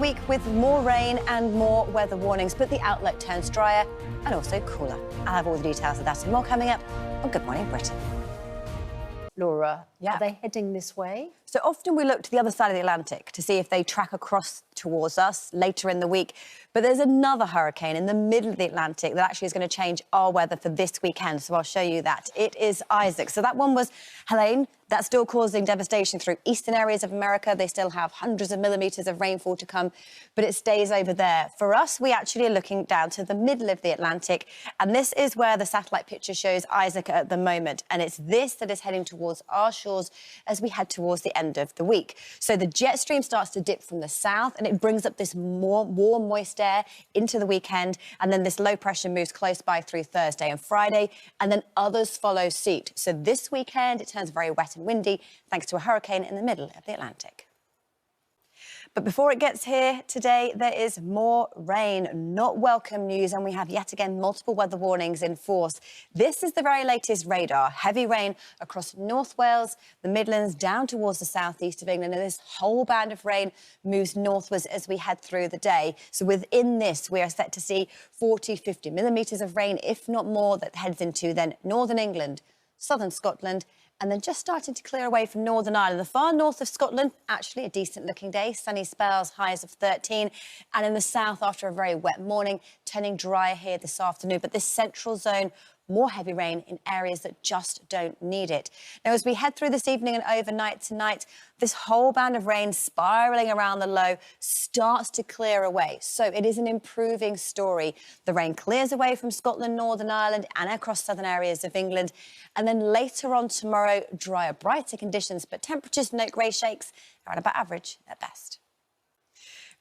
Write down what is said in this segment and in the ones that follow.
week with more rain and more weather warnings, but the outlook turns drier and also cooler. I'll have all the details of that and more coming up on Good Morning Britain. Laura, Yeah. Are they heading this way? So often we look to the other side of the Atlantic to see if they track across towards us later in the week. But there's another hurricane in the middle of the Atlantic that actually is going to change our weather for this weekend. So I'll show you that. It is Isaac. So that one was Helene. That's still causing devastation through eastern areas of America. They still have hundreds of millimetres of rainfall to come, but it stays over there. For us, we actually are looking down to the middle of the Atlantic. And this is where the satellite picture shows Isaac at the moment. And it's this that is heading towards our shores as we head towards the end of the week. So the jet stream starts to dip from the south and it brings up this more warm, moist air into the weekend. And then this low pressure moves close by through Thursday and Friday. And then others follow suit. So this weekend, it turns very wet and windy thanks to a hurricane in the middle of the Atlantic. But before it gets here today, there is more rain. Not welcome news, and we have yet again multiple weather warnings in force. This is the very latest radar. Heavy rain across North Wales, the Midlands, down towards the southeast of England, and this whole band of rain moves northwards as we head through the day. So within this, we are set to see 40, 50 millimetres of rain, if not more, that heads into then northern England, southern Scotland, and then just starting to clear away from Northern Ireland. The far north of Scotland, actually a decent-looking day. Sunny spells, highs of 13. And in the south, after a very wet morning, turning drier here this afternoon. But this central zone, more heavy rain in areas that just don't need it. Now, as we head through this evening and overnight tonight, this whole band of rain spiralling around the low starts to clear away. So it is an improving story. The rain clears away from Scotland, Northern Ireland and across southern areas of England. And then later on tomorrow, drier, brighter conditions, but temperatures, no grey shakes, are at about average at best.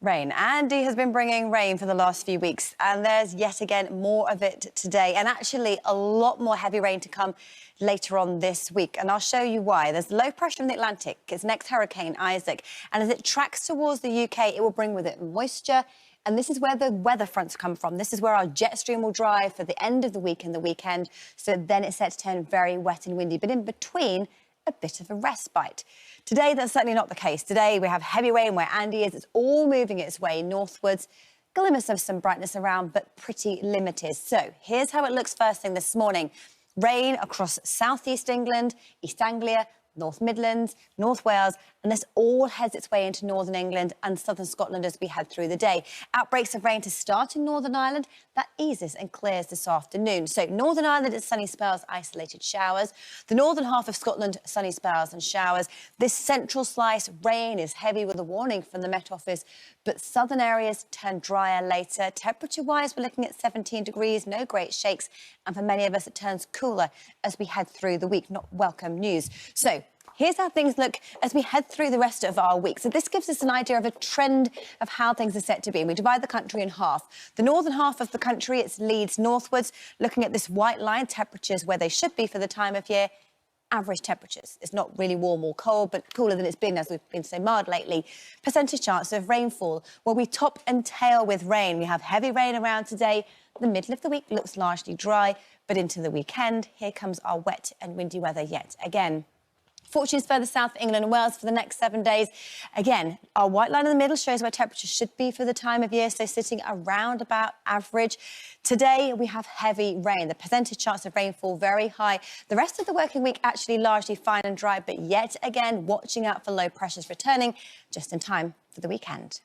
Rain. Andy has been bringing rain for the last few weeks, and there's yet again more of it today, and actually a lot more heavy rain to come later on this week. And I'll show you why. There's low pressure in the Atlantic. It's next hurricane Isaac, and as it tracks towards the UK, it will bring with it moisture. And this is where the weather fronts come from. This is where our jet stream will drive for the end of the week and the weekend. So then it's set to turn very wet and windy, but in between, a bit of a respite. Today, that's certainly not the case. Today, we have heavy rain where Andy is. It's all moving its way northwards. Glimmers of some brightness around, but pretty limited. So here's how it looks first thing this morning. Rain across southeast England, East Anglia, North Midlands, North Wales, and this all heads its way into northern England and southern Scotland as we head through the day. Outbreaks of rain to start in Northern Ireland. That eases and clears this afternoon. So Northern Ireland, it's sunny spells, isolated showers. The northern half of Scotland, sunny spells and showers. This central slice, rain is heavy with a warning from the Met Office, but southern areas turn drier later. Temperature-wise, we're looking at 17 degrees, no great shakes, and for many of us, it turns cooler as we head through the week. Not welcome news. So here's how things look as we head through the rest of our week. So this gives us an idea of a trend of how things are set to be. And we divide the country in half. The northern half of the country, it leads northwards, looking at this white line, temperatures where they should be for the time of year. Average temperatures. It's not really warm or cold, but cooler than it's been as we've been so mild lately. Percentage chance of rainfall. Well, we top and tail with rain. We have heavy rain around today. The middle of the week looks largely dry, but into the weekend, here comes our wet and windy weather yet again. Fortunes further south for England and Wales for the next 7 days. Again, our white line in the middle shows where temperatures should be for the time of year, so sitting around about average. Today, we have heavy rain. The percentage chance of rainfall very high. The rest of the working week actually largely fine and dry, but yet again, watching out for low pressures returning just in time for the weekend.